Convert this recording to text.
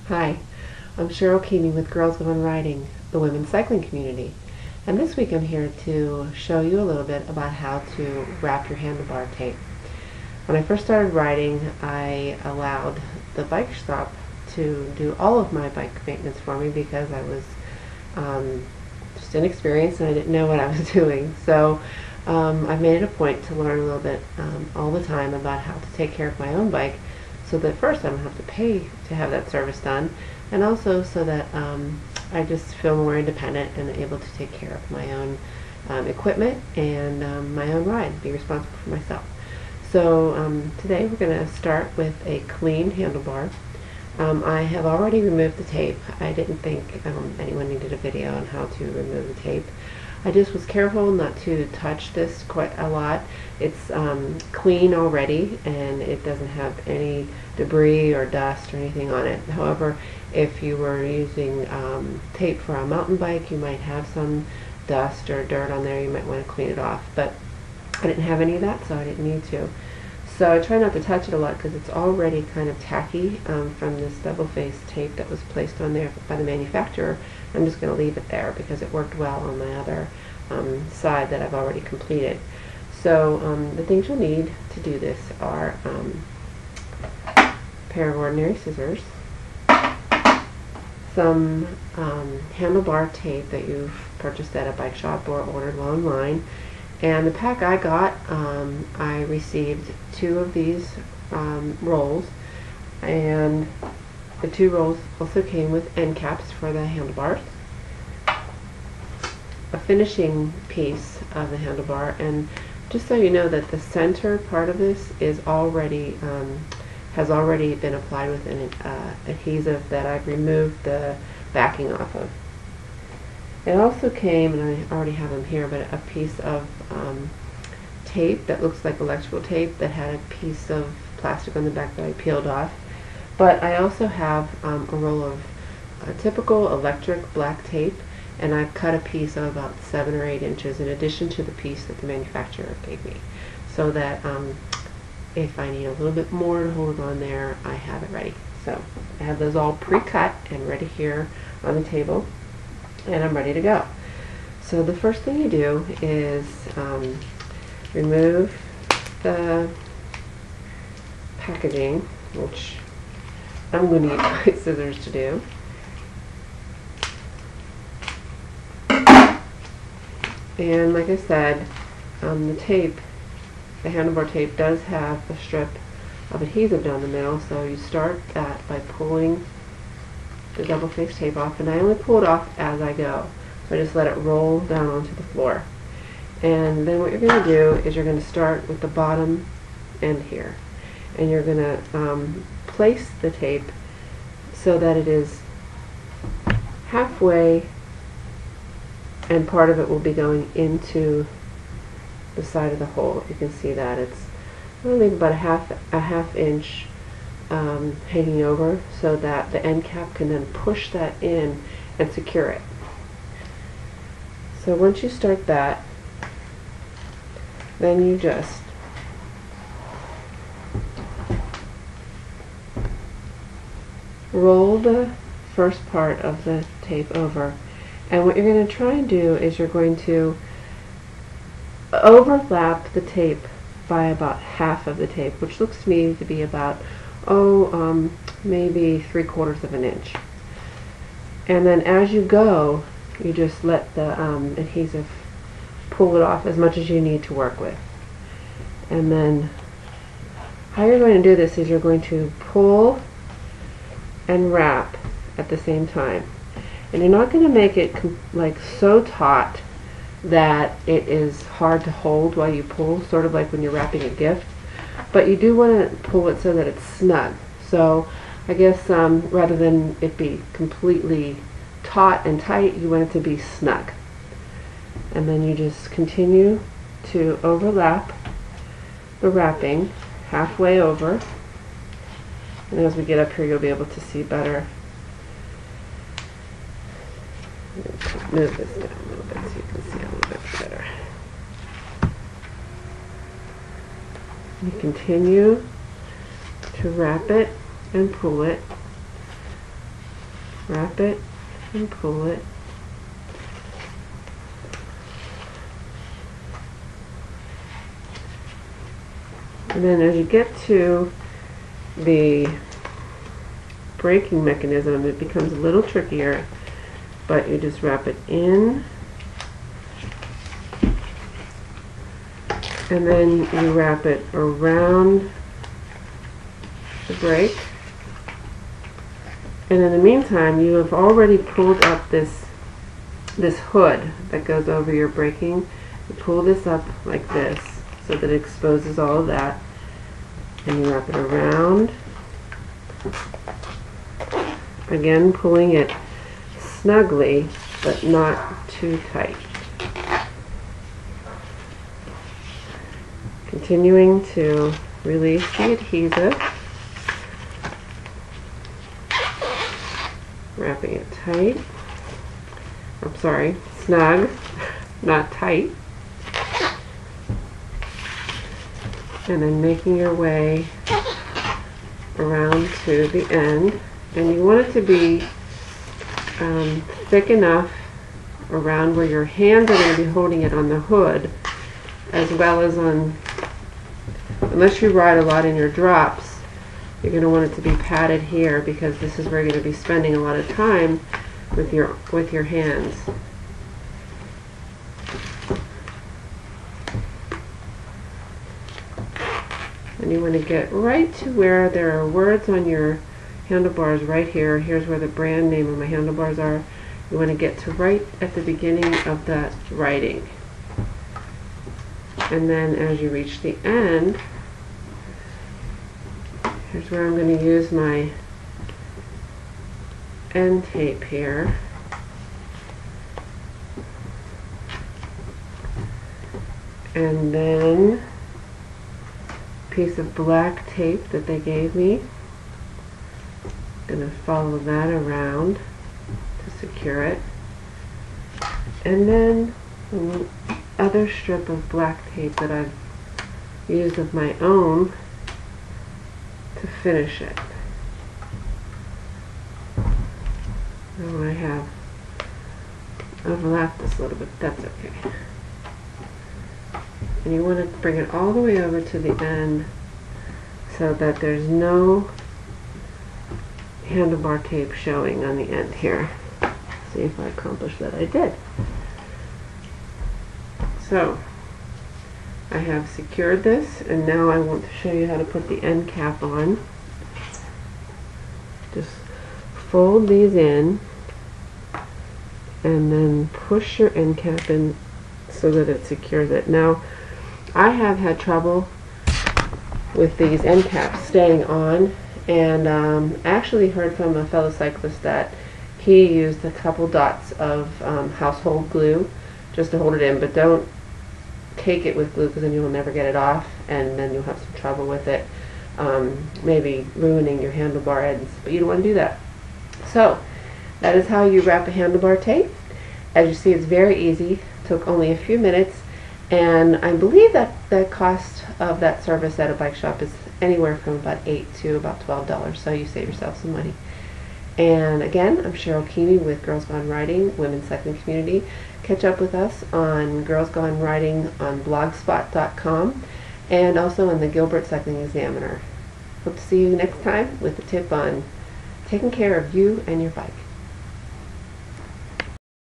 Hi, I'm Cheryl Keeney with Girls Going Riding, the women's cycling community. And this week I'm here to show you a little bit about how to wrap your handlebar tape. When I first started riding, I allowed the bike shop to do all of my bike maintenance for me because I was just inexperienced and I didn't know what I was doing. So I've made it a point to learn a little bit all the time about how to take care of my own bike, so that first I don't have to pay to have that service done, and also so that I just feel more independent and able to take care of my own equipment and my own ride, be responsible for myself. So today we're going to start with a clean handlebar. I have already removed the tape. I didn't think anyone needed a video on how to remove the tape. I just was careful not to touch this quite a lot. It's clean already and it doesn't have any debris or dust or anything on it. However, if you were using tape for a mountain bike, you might have some dust or dirt on there. You might want to clean it off, but I didn't have any of that, so I didn't need to. So I try not to touch it a lot because it's already kind of tacky from this double-faced tape that was placed on there by the manufacturer. I'm just going to leave it there because it worked well on my other side that I've already completed. So the things you'll need to do this are a pair of ordinary scissors, some handlebar tape that you've purchased at a bike shop or ordered online. And the pack I got, I received 2 of these rolls, and the 2 rolls also came with end caps for the handlebars, a finishing piece of the handlebar, and just so you know that the center part of this is already has already been applied with an adhesive that I've removed the backing off of. It also came, and I already have them here, but a piece of tape that looks like electrical tape that had a piece of plastic on the back that I peeled off. But I also have a roll of typical electric black tape, and I've cut a piece of about 7 or 8 inches in addition to the piece that the manufacturer gave me, so that if I need a little bit more to hold on there, I have it ready. So I have those all pre-cut and ready here on the table, and I'm ready to go. So the first thing you do is remove the packaging, which I'm going to use my scissors to do. And like I said, the tape, the handlebar tape, does have a strip of adhesive down the middle, so you start that by pulling the double-faced tape off, and I only pull it off as I go. So I just let it roll down onto the floor. And then what you're going to do is you're going to start with the bottom end here, and you're going to place the tape so that it is halfway, and part of it will be going into the side of the hole. You can see that it's only about a half inch hanging over, so that the end cap can then push that in and secure it. So once you start that, then you just roll the first part of the tape over, and what you're going to try and do is you're going to overlap the tape by about half of the tape, which looks to me to be about maybe 3/4 of an inch. And then as you go, you just let the adhesive pull it off as much as you need to work with. And then how you're going to do this is you're going to pull and wrap at the same time. And you're not going to make it like so taut that it is hard to hold while you pull, sort of like when you're wrapping a gift, but you do want to pull it so that it's snug. So I guess rather than it be completely taut and tight, you want it to be snug. And then you just continue to overlap the wrapping halfway over, and as we get up here you'll be able to see better. Move this down a little bit so you can see a little bit better. You continue to wrap it and pull it wrap it and pull it. And then as you get to the braking mechanism, it becomes a little trickier, but you just wrap it in, and then you wrap it around the brake. And in the meantime, you have already pulled up this hood that goes over your braking. You pull this up like this so that it exposes all of that, and you wrap it around, again pulling it snugly but not too tight. Continuing to release the adhesive, wrapping it tight. I'm sorry, snug, not tight. And then making your way around to the end. And you want it to be thick enough around where your hands are going to be holding it on the hood, as well as on, unless you ride a lot in your drops, you're going to want it to be padded here, because this is where you're going to be spending a lot of time with your hands. And you want to get right to where there are words on your handlebars right here. Here's where the brand name of my handlebars are. You want to get to right at the beginning of that writing. And then as you reach the end, here's where I'm going to use my end tape here. And then piece of black tape that they gave me. Gonna follow that around to secure it, and then the other strip of black tape that I've used of my own to finish it. Now I have overlapped this a little bit, that's okay. And you want to bring it all the way over to the end so that there's no handlebar tape showing on the end here. See if I accomplished that. I did. So I have secured this, and now I want to show you how to put the end cap on. Just fold these in and then push your end cap in so that it secures it. Now I have had trouble with these end caps staying on, and actually heard from a fellow cyclist that he used a couple dots of household glue just to hold it in, but don't take it with glue, because then you'll never get it off, and then you'll have some trouble with it, maybe ruining your handlebar ends, but you don't want to do that. So that is how you wrap a handlebar tape. As you see, it's very easy. Took only a few minutes, and I believe that the cost of that service at a bike shop is anywhere from about $8 to about $12, so you save yourself some money. And again, I'm Cheryl Keeney with Girls Gone Riding, Women's Cycling Community. Catch up with us on Girls Gone Riding on blogspot.com, and also in the Gilbert Cycling Examiner. Hope to see you next time with a tip on taking care of you and your bike.